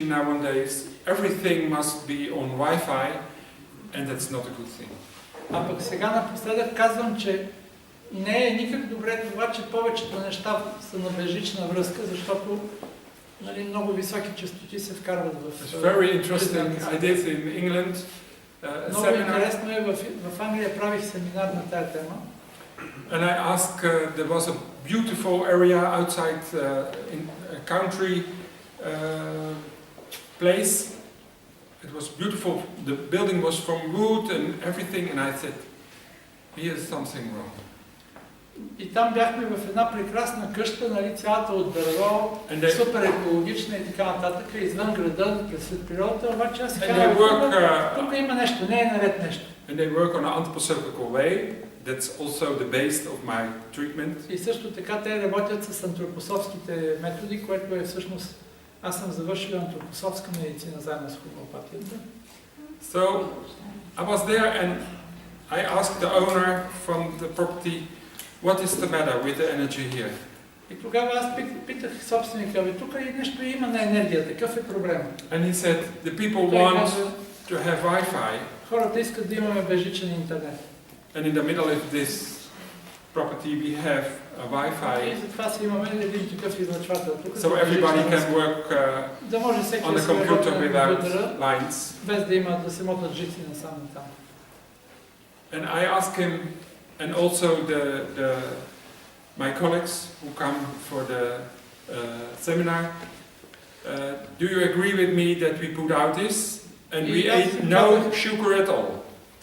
Nowadays, everything must be on Wi-Fi, and that's not a good thing. А пък сега напоследък казвам, че не е никак добре това, че повечето неща са на безжична връзка, защото много високи честоти се вкарват в... It's very interesting. I did in England много интересно е, в Англия правих семинар на тая тема. And I asked, there was a beautiful area outside in a country place. It was beautiful. The building was from wood and everything, and I said, here's something wrong. И там бяхме в една прекрасна къща, цялата от дърво, супер екологична и така нататък, извън града, през природата, обаче аз казвам, тук има нещо, не е наред нещо. And they work on an anthroposophical way. That's also the base of my treatment. И също така те работят с антропософските методи, което е всъщност, аз съм завършил антропософска медицина заедно с хомеопатията. So I was there and I asked the owner from the property, what is the matter with the energy here? И тогава аз питах собственика, тук и нещо има на енергия, такъв е проблем. And he said, the people want to have Wi-Fi. Хората искат да имаме безжичен интернет. And in the middle of this property we have a Wi-Fi. И затова си имаме един такъв излъчвател тук. So everybody can work on the computer without lines. Без да има да се мотат жици насам и там. And I asked him, and also my colleagues who come for the seminar, do you agree with me that we put out this and we ate no sugar at all?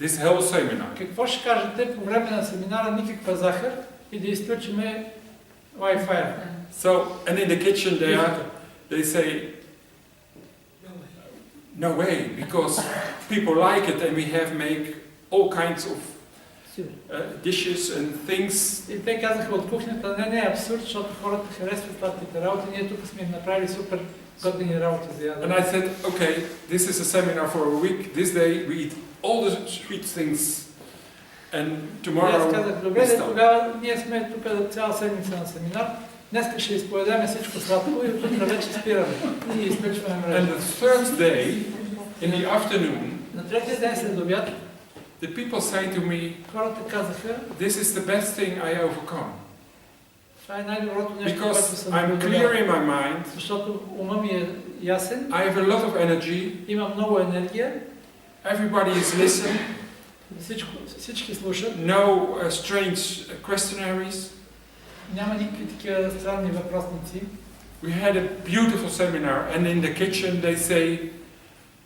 This whole seminar. Какво ще кажете по време на семинара никаква захар и да изключиме Wi-Fi? So, and in the kitchen there, they say, no way, because people like it and we have make all kinds of dishes and things. И те казаха от кухнята, не е абсурд, защото хората харесват сладките работи, ние тук сме им направили супер готини работи за ядене. And I said, okay, this is a seminar for a week. This day we eat all the sweet things, and tomorrow аз казах, добре, тогава ние сме тук цяла седмица на семинар. Днес ще изповедаме всичко сладко и утре вече спираме. И изключваме мрежа. And the third day, in the afternoon, на третия ден след обяд, the people say to me, хората казаха, this is the best thing I overcome. Това е най-доброто нещо, което съм I'm clear in my mind. Защото умът ми е ясен. I have a lot of energy. Имам много енергия. Everybody is listening. Всички слушат. No strange questionnaires. Няма никакви такива странни въпросници. We had a beautiful seminar, and in the kitchen they say,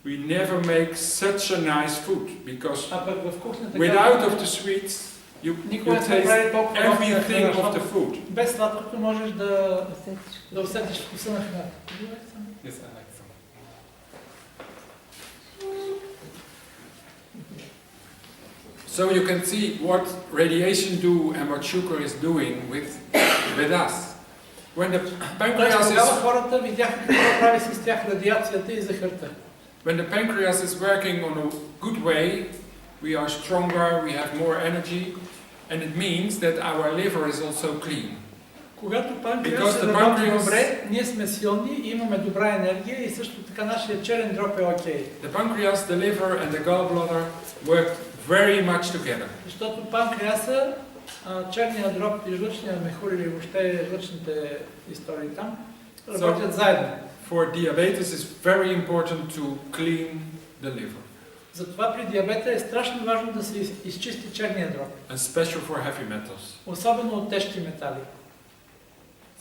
we never make such a nice food because without of the sweets, you taste everything of the food. Без сладкото можеш да усетиш вкуса на храната. Yes, I like some. So you can see what radiation do and what sugar is doing with us. When the pancreas is хората видяха какво прави с тях радиацията и захарта. When the pancreas is working on a good way, we are stronger, we have more energy, and it means that our liver is also clean. Когато панкреасът работи добре, ние сме силни и имаме добра енергия и също така нашия черен дроб е окей. The pancreas, the liver and the gallbladder work very much together. Защото панкреаса, черния дроб и жлъчния мехур или въобще жлъчните истории там работят заедно. For diabetes it's very important to clean the liver. Затова при диабета е страшно важно да се изчисти черния дроб. And special for heavy metals. Особено от тежки метали.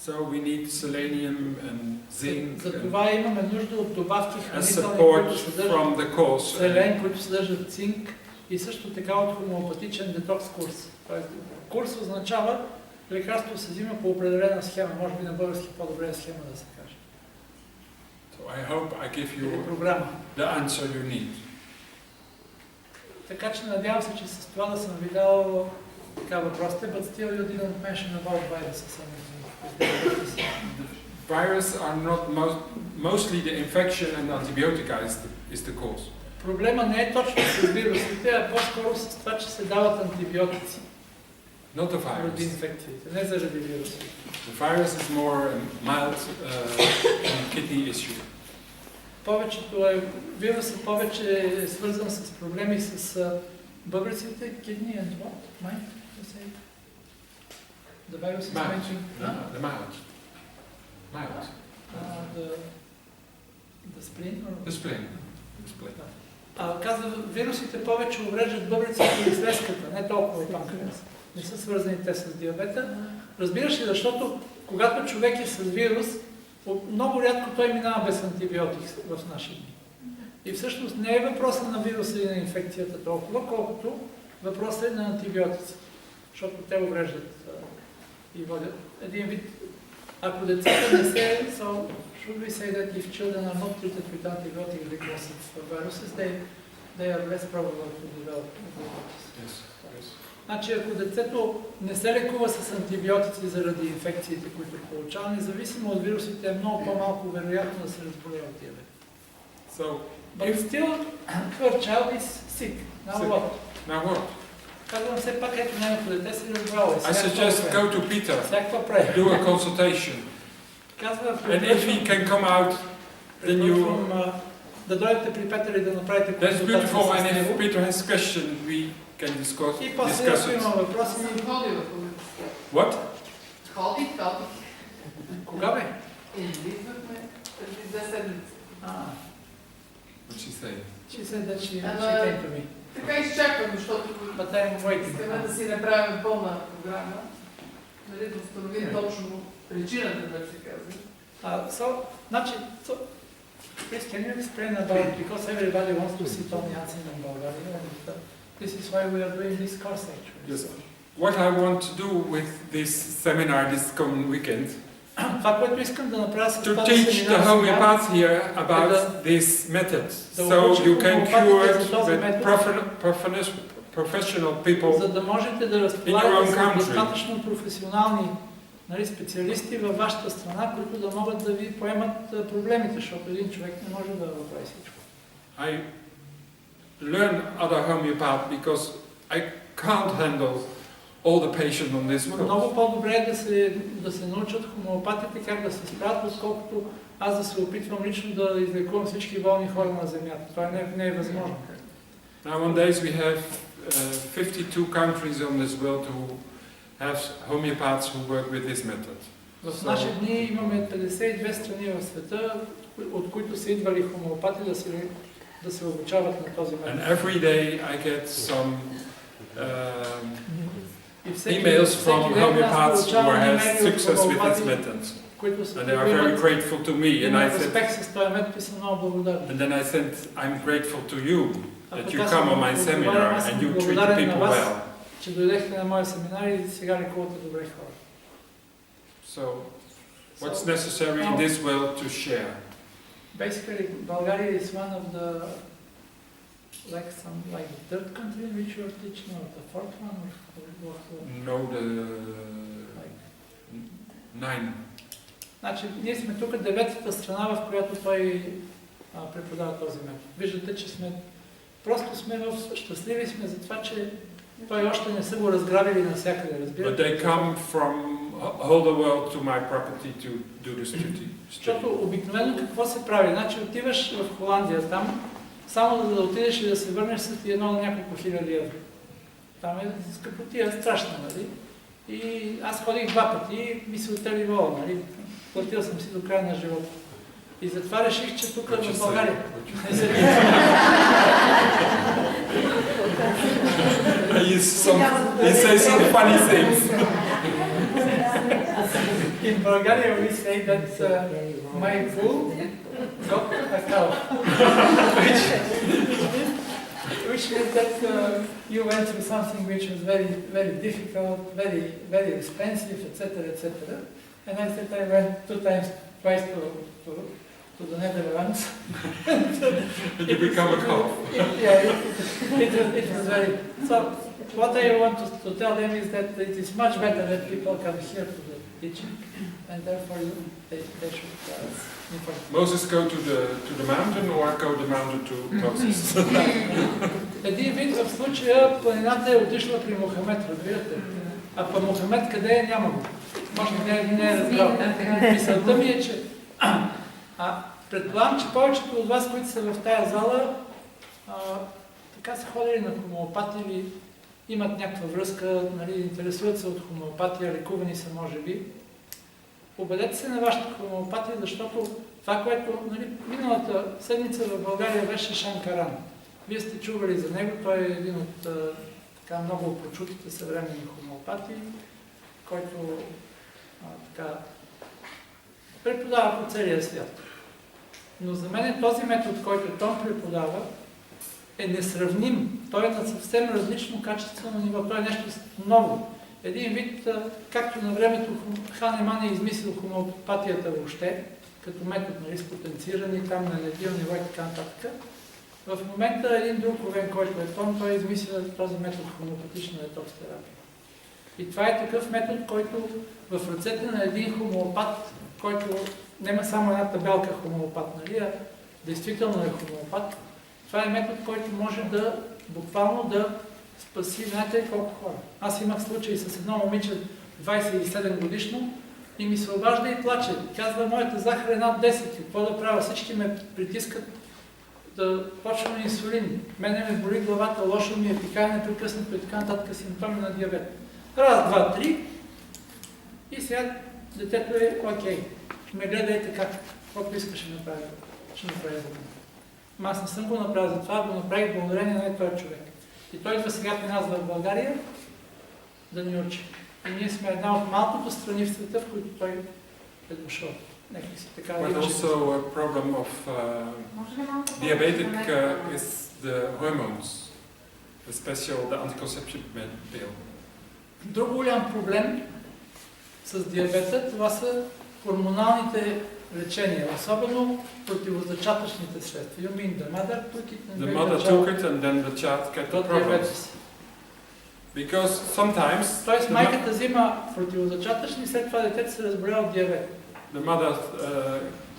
So we need selenium and zinc. Затова имаме нужда от добавки хранителни, които съдържат селен, които съдържат цинк и също така от хомеопатичен детокс курс. Курс означава лекарство се взима по определена схема, може би на български по-добре схема да се каже. So I hope I give you the answer you need. Така че надявам се, че с това да съм ви дал така въпросите, but still you didn't mention about viruses. Viruses are not mostly the infection and antibiotica is the cause. Проблема не е точно с вирусите, а по-скоро с това, че се дават антибиотици. Not the virus. Заради инфекциите, не заради вирусите. The virus is more a mild kidney issue. повечето вирусът повече е свързан с проблеми с бъбреците, kidney and what? Mind? The virus is mentioned? The mouth. Mouth. The spleen? The spleen. The spleen. Казва, вирусите повече увреждат бъбреците и слезката, не толкова и панкреаса. Не са свързани те с диабета. Разбираш ли, защото когато човек е с вирус, много рядко той минава без антибиотик в наши дни. И всъщност не е въпросът на вируса и на инфекцията толкова, колкото въпросът е на антибиотиците. Защото те увреждат и водят. Един вид, ако децата не се... So, should we say that if children are not treated with antibiotics because of viruses, they are less probable to develop viruses? Yes. Yes. Значи, ако детето не се лекува с антибиотици заради инфекциите, които получава, независимо от вирусите, е много по-малко вероятно да се разболее от диабет. So, but still, your child is sick. Now sick. what? Now what? Казвам все пак, ето нямето дете се разбрало. I suggest go to Peter, do a consultation. And if he can come out, then you... Да дойдете при Петър и да направите консултация. That's beautiful, and if него. Peter has question, we can discuss И после, ако има въпроси... What? Ходи. Кога бе? Излизахме преди 2 седмици. What she say? She said that she came to me. Така изчакваме, защото искаме да си направим пълна програма, нали, да установим точно причината, да се казва. So, please can you explain about, because everybody wants to see Тон Янсен in Bulgaria, and this is why we are doing this course actually. Yes. What I want to do with this seminar this coming weekend, това, което искам да направя с to teach the homeopaths here about this method, so you can cure it with professional people за да можете да разполагате с достатъчно професионални специалисти във вашата страна, които да могат да ви поемат проблемите, защото един човек не може да направи всичко. I learn other homeopaths because I can't handle all the patients on this world. Много по-добре е да се научат хомеопатите как да се справят, отколкото аз да се опитвам лично да излекувам всички болни хора на земята. Това не е възможно. Nowadays we have 52 countries on this world who have homeopaths who work with this method. В наши дни имаме 52 страни в света, от които са идвали хомеопати да се обучават на този метод. And every day I get some emails from homeopaths who have success with this method. And they are very grateful to me. And then I said, I'm grateful to you that you come on my seminar and you treat the people well. Че дойдехте на моя семинар и сега лекувате добре хора. So, what's necessary in this world to share? Basically, Bulgaria is one of the the third country in which you are teaching, or the fourth one, or No, the 9. Значи, ние сме тук 9-та страна, в която той преподава този метод. Виждате, че щастливи сме за това, че той още не са го разграбили навсякъде, разбирате? But they come from all the world to my property to do the study. Защото обикновено какво се прави? Значи отиваш в Холандия там, само да отидеш и да се върнеш са ти едно на няколко хиляди евро. Там е скъпотия, страшна, нали? И аз ходих 2 пъти и ми се отели вола, нали? Платил съм си до края на живота. И затова реших, че тук в България. You say some funny things. In Bulgaria we say that my bull got a cow. Which means that you went through something which was very, very difficult, very, very expensive, etc., etc. And I said I went twice to the Netherlands. And you become a cow. It was very... So, what I want to tell them is that it is much better that people come here to the teaching, and therefore they should... Moses go to the mountain, or go the mountain to Moses? Един вид в случая планината е отишла при Мохамед, разбирате? А па Мохамед къде е, няма го. Може не е разбрал. Мисълта ми е, че Предполагам, че повечето от вас, които са в тая зала, така са ходили на хомеопати или имат някаква връзка, нали, интересуват се от хомеопатия, лекувани са може би. Обадете се на вашата хомеопатия, защото това, което нали, миналата седмица в България беше Шанкаран. Вие сте чували за него, той е един от така много прочутите съвременни хомеопати, който така преподава по целия свят. Но за мен този метод, който Тон преподава, е несравним. Той е на съвсем различно качествено ниво. Той е нещо ново. Един вид, както на времето Ханеман е измислил хомеопатията въобще, като метод нали, с потенциране там на енергиално ниво и така нататък. В момента един друг овен, който е Тон, той измисля този метод хомеопатична детокс-терапия. И това е такъв метод, който в ръцете на един хомеопат, който няма само една табелка хомеопат, нали, а действително е хомеопат, това е метод, който може да буквално да спаси, знаете колко хора. Аз имах случай с едно момиче 27 годишно и ми се обажда и плаче. Казва, моята захар е над 10, какво да правя? Всички ме притискат да почвам инсулин. Мене ме боли главата, лошо ми е, пикае непрекъснато и така нататък симптоми на диабет. Раз, два, три и сега детето е окей. Ме гледай така, каквото искаш ще направи. Ще направи за мен. Аз не съм го направил за това, го направих благодарение на този човек. И той идва сега при нас в България да ни учи. И ние сме една от малкото страни в света, в които той е дошъл. But also a problem of diabetic is the hormones, especially the anticonception pill. Друг голям проблем с диабета, това са хормоналните лечения, особено противозачатъчните средства. You mean the mother took it and the mother took it and then the child got the problems. Because sometimes тоест майката взима противозачатъчни, след това детето се разболя от диабет. The mother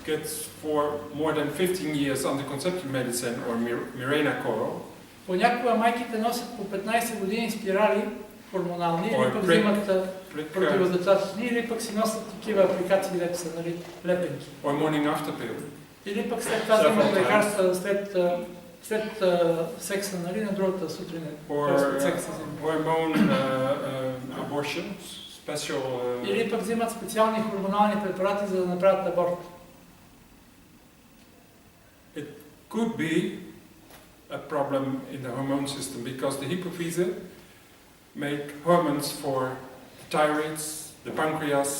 gets for more than 15 years anticonception medicine or Mirena coil. Понякога майките носят по 15 години спирали хормонални, или пък взимат противозачатъчни, или пък си носят такива апликации, дето са нали, лепенки. Or morning after pill. Или пък след това взимат лекарства след секса, нали, на другата сутрин. Hormone abortions. Или пък взимат специални хормонални препарати, за да направят аборт. It could be a problem in the hormone system because the hypophyse make hormones for the thyroids, the pancreas,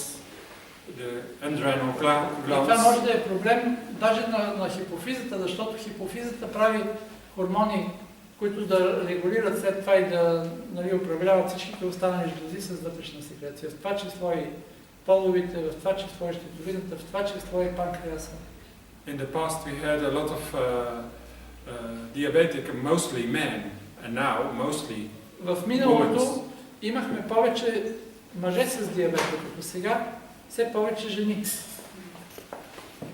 the adrenal glands. Това може да е проблем даже на хипофизата, защото хипофизата прави хормони, които да регулират след това и да нали, управляват всичките останали жлези с вътрешна секреция. В това число и половите, в това число и щитовидната, в това число и панкреаса. In the past we had a lot of diabetic, mostly men, and now mostly в миналото имахме повече мъже с диабет, като сега все повече жени. So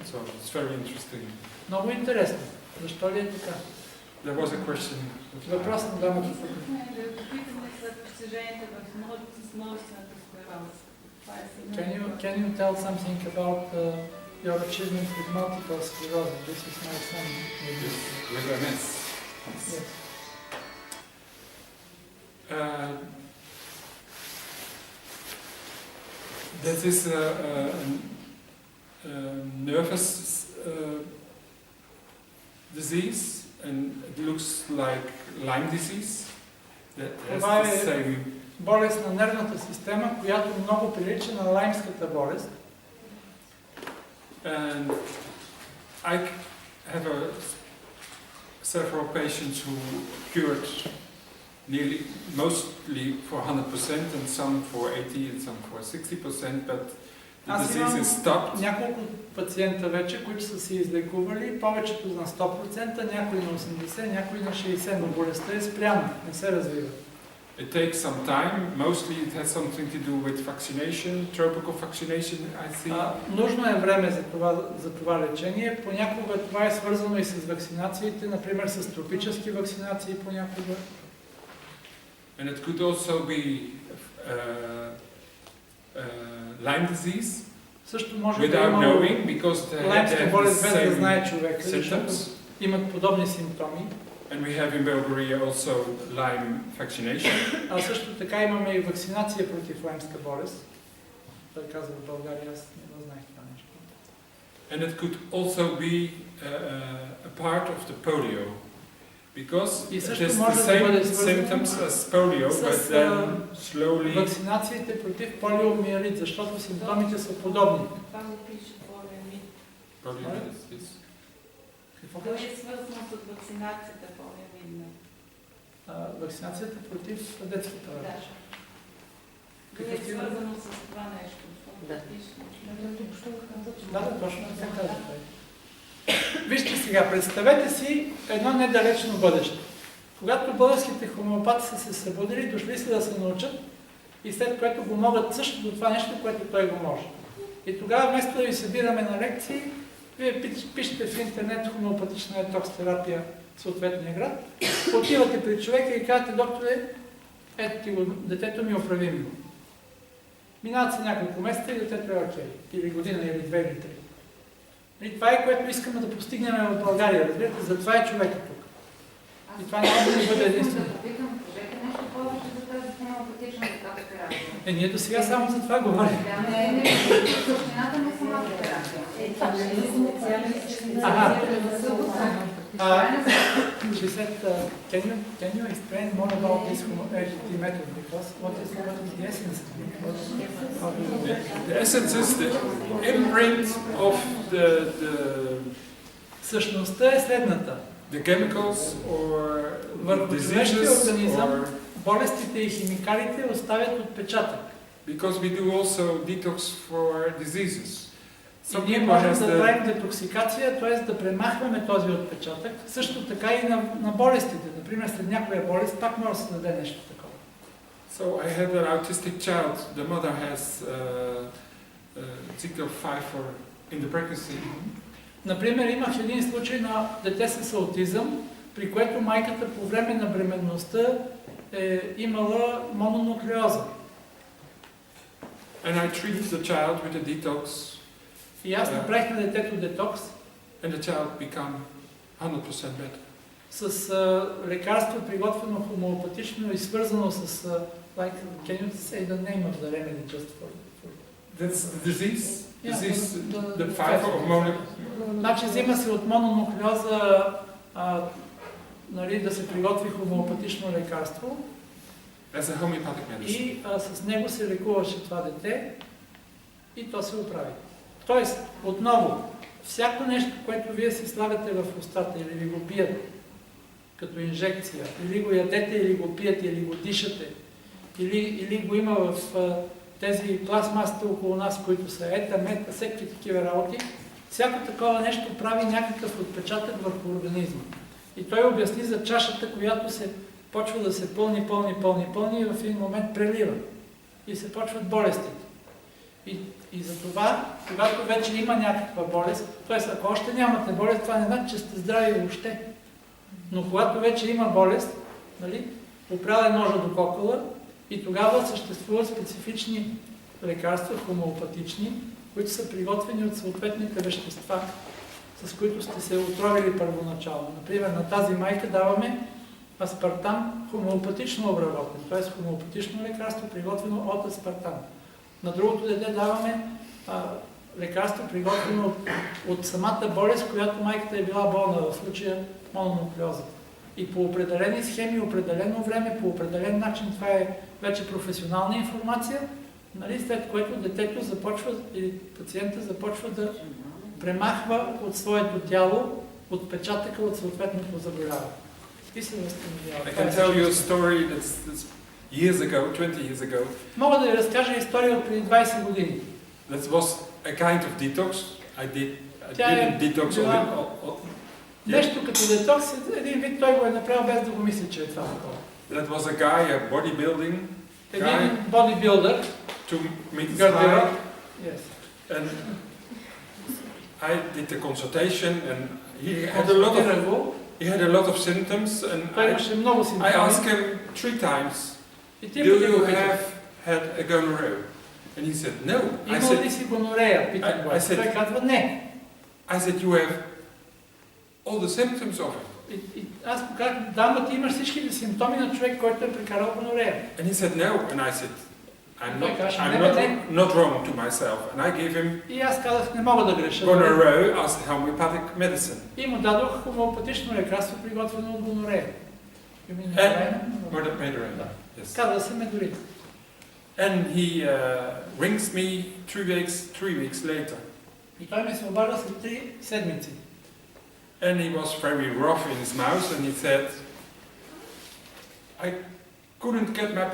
it's very interesting. Много интересно. Защо ли е така? There was a question. Въпрос на дамата. Can you tell something about your achievement with multiple sclerosis? This is my son. With MS. Yes. That is a nervous disease. And it looks like Lyme disease. Това е болест на нервната система, която много прилича на лаймската болест. And I have several patients who cured nearly, mostly for 100% and some for 80% and some for 60%, but аз имам няколко пациента вече, които са си излекували, повечето на 100%, някои на 80%, някои на 60%, но болестта е спряна, не се развива. It takes some time, mostly it has something to do with vaccination, tropical vaccination, I see. Нужно е време за това лечение, понякога това е свързано и с вакцинациите, например с тропически вакцинации понякога. And it could also be Lyme disease. Също може да without има knowing, because they лаймска have the болест без да знае same човек, защото symptoms. имат подобни симптоми. And we have in Bulgaria also Lyme vaccination. А също така имаме и вакцинация против лаймска болест. Той каза в България, аз не го знаех това нещо. And it could also be a part of the polio, because И it също is the може да same бъде свързано symptoms as polio, but с then slowly. вакцинациите против полиомиелит, защото симптомите са подобни. Това го пише полиомиелит. Polio is Какво Това беше? е свързано с вакцинацията полиомиелит. Вакцинацията против детската Да. рак. Това е свързано с това нещо. Да. Да, точно така каза той. Вижте сега, представете си едно недалечно бъдеще. Когато българските хомеопати са се събудили, дошли си да се научат и след което го могат същото това нещо, което той го може. И тогава вместо да ви събираме на лекции, вие пишете в интернет хомеопатична детокс терапия в съответния град, отивате при човека и казвате: докторе, ето ти го, детето ми е оправимо. Минават се няколко месеца и детето е окей. Или година, или 2, или 3. И това е, което искаме да постигнем в България. Разбирате, затова е човека тук. И това няма да ни бъде единствено. Кажете нещо повече за тази хомеопатична терапия. Ние до сега само за това говорим. Не, същината на самата терапия. She said, can you explain more about this homeopathy method? Because what is the essence? The essence is the imprint of the Същността е следната. the chemicals or Върху човешкия diseases, организъм or болестите и химикалите оставят отпечатък. because we do also detox for diseases. И ние можем да правим детоксикация, т.е. да премахваме този отпечатък. Също така и на болестите. Например, след някоя болест пак може да се даде нещо такова. So I had an autistic child. The mother has Zika 5 in the pregnancy. Например, имах един случай на дете с аутизъм, при което майката по време на бременността е имала мононуклеоза. And I treated the child with a detox, И аз направих на детето детокс and the child became 100% better. с лекарство, приготвено хомеопатично и свързано с like, can you say the name of the remedy just for That's the disease. Yeah, Disease, the the 5 of mono. Значи взима се от мононуклеоза нали, да се приготви хомеопатично лекарство As a homeopathic medicine. и с него се лекуваше това дете и то се оправи. Тоест, отново, всяко нещо, което вие си слагате в устата или ви го бият като инжекция, или го ядете, или го пиете, или го дишате, или го има в тези пластмасите около нас, които са мета, всеки такива работи, всяко такова нещо прави някакъв отпечатък върху организма. И той обясни за чашата, която се почва да се пълни и в един момент прелива. И се почват болестите. И за това, когато вече има някаква болест, т.е. ако още нямате болест, това не значи, че сте здрави въобще. Но когато вече има болест, нали, опрял е ножа до кокала и тогава съществуват специфични лекарства, хомеопатични, които са приготвени от съответните вещества, с които сте се отровили първоначално. Например, на тази майка даваме аспартам хомеопатично обработен, т.е. хомеопатично лекарство, приготвено от аспартам. На другото дете даваме лекарство, приготвено от самата болест, която майката е била болна, в случая мононуклеозата. И по определени схеми, определено време, по определен начин, това е вече професионална информация, нали, след което детето започва, или пациента започва да премахва от своето тяло отпечатъка от съответното заболяване. И се възстановява. I can tell you a story that's years ago, 20 years ago. Мога да ви разкажа история от преди 20 години. That was a kind of detox. I didn't detox all. Нещо като детокс, един вид той го е направил без да го мисли, че е това такова. That was a guy, a bodybuilding guy. Един бодибилдър. To meet his Гардероб. eye. Yes. And I did the consultation and he had a lot of symptoms and Той имаше много симптоми. I asked him 3 times, И do три пъти you го питах. have had a gonorrhea? And he said, no. I Имал ли си гонорея? Питам го. I said- Той казва не. I said, you have all the symptoms of it. И аз му казах, да, но ти имаш всичките симптоми на човек, който е прекарал гонорея. And he said, no. And I said, I'm Той каже, not not wrong to myself. And I gave him И аз казах, не мога да греша. gonorrhea as homeopathic medicine. И му дадох хомеопатично лекарство, приготвено от гонорея. Medorrhea. Yes. Казва се медорин. And he rings me 3 weeks later. И той ми се обажда след 3 седмици. And he was very rough in his mouth, and he said, I couldn't get my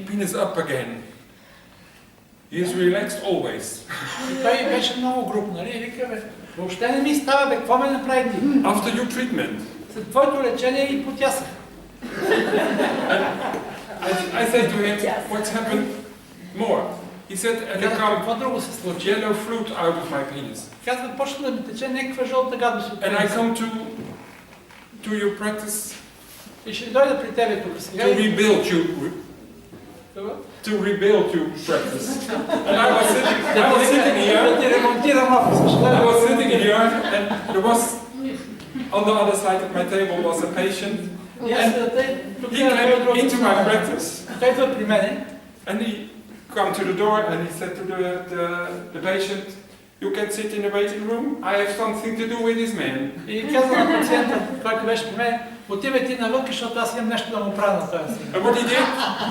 penis up again. He is relaxed always. И той беше много груб, нали? И вика, бе, въобще не ми става, бе, какво ме направи? After your treatment. След твоето лечение и потясах. I said to him, what's happened more? He said, and there Какво come друго се случи? yellow fluid out of my penis. Казва, почна да ми тече някаква жълта гадост от And I пениса. come to your practice И ще дойда при тебе тук сега. to rebuild you. Това? To rebuild your practice. And I was sitting here. Да ти ремонтирам офиса. I was sitting here, and there was on the other side of my table was a patient. И аз тук He came into my е practice, Той идва при мене. and he come to the door, and he said to the patient, "You can sit in the waiting room. I have something to do with this man." И казва на пациента, който беше при мен, отивай ти навън, защото аз имам нещо да му правя на този си. And what he did,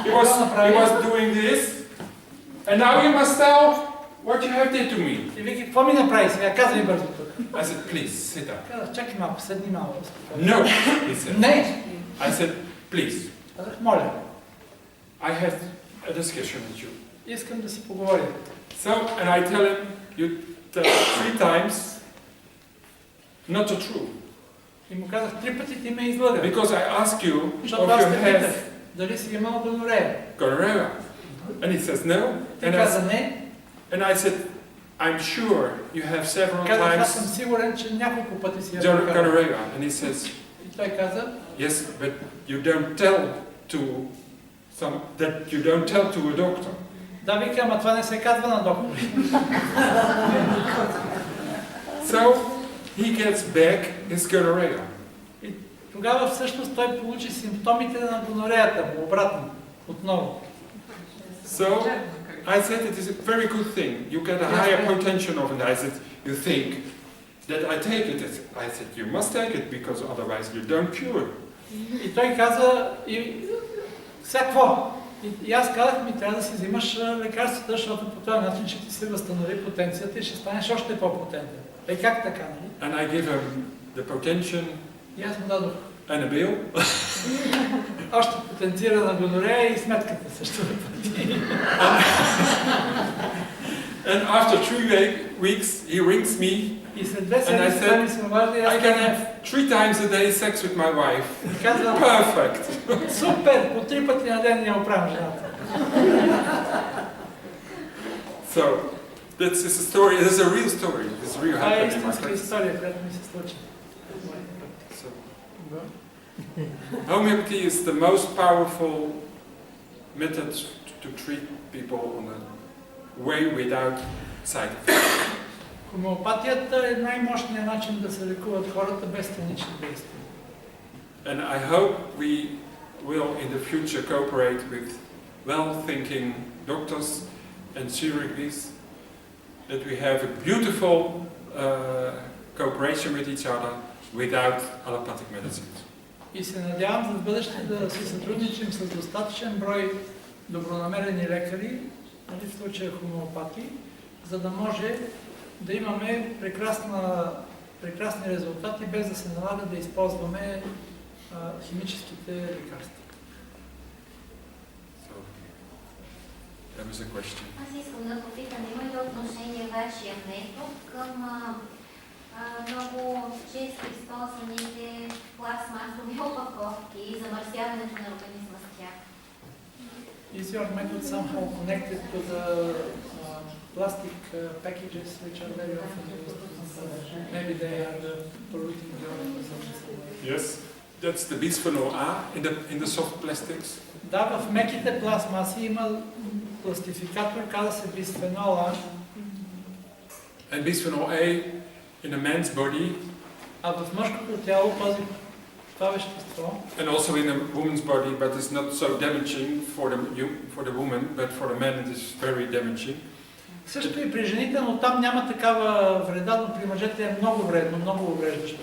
he was doing this, and now you must tell what you have did to me. И вика, какво ми направи сега? Казвай бързо тук. I said, "Please sit down." Казах, чакай малко, седни малко. No, he said. Не! I said, "Please, Казах, моля, I have a discussion with you." искам да си поговорим. So, and I tell him, "You tell 3 times not the truth, И му казах, 3 пъти ти ме излъга. because I ask you Защото if аз you те питах, have дали си имал гонорея. gonorrhea." And he says no, Ти and каза не. I said, "I'm sure you have several Казах, аз съм times сигурен, че няколко пъти си я прекарал. gonorrhea." And he says, И той каза, "Yes, but you don't tell to a doctor." да, вика, ама това не се казва на доктори. So he gets back his gonorrhea. И тогава всъщност той получи симптомите на гонореята му, обратно, отново. So I said it is a very good thing. You get a higher potential of it. I said, "You think that I take it?" I said, "You must take it because otherwise you don't cure." И той каза, всякво. И аз казах, ми трябва да си взимаш лекарствата, защото по този начин ще ти се възстанови потенцията и ще станеш още по-потентен. Как така, нали? And I give him the potential И аз му дадох and a bill. още потенцирана гонорея и сметката също. And after 3 weeks, he rings me. И след 2 And I седмици той ми се обажда и "I аз can have 3 times a day sex with my wife." И казвам, Perfect. супер, по 3 пъти на ден я оправям жената. So this is a story. This is a real story. This is real Това е happening in my истинска practice. история, която ми се случи. So, homeopathy is the most powerful method to treat people on a way without side effects. Хомеопатията е най-мощният начин да се лекуват хората без странични действия. And I hope we will in the future cooperate with well-thinking doctors and chirurgies, that we have a beautiful cooperation with each other without allopathic medicines. И се надявам за бъдеще да си сътрудничим с достатъчен брой добронамерени лекари, в случая хомеопати, за да може да имаме прекрасни резултати, без да се налага да използваме химическите лекарства. So, that was a question. Аз искам да попитам, има ли отношение вашия метод към много често използваните пластмасови опаковки и замърсяването на организма с тях? Is your method somehow connected to the plastic packages which are very often used? Maybe they are polluting the organism. Yes, that's the bisphenol A in the soft plastics. Да, в меките пластмаси има класификатор, каза се бисфенол А. And bisphenol A in a man's body, а в мъжкото тяло това вещество, and also in a woman's body, but it's not so damaging for the woman, but for the man it is very damaging. Също и при жените, но там няма такава вреда, но при мъжете е много вредно, много увреждащо.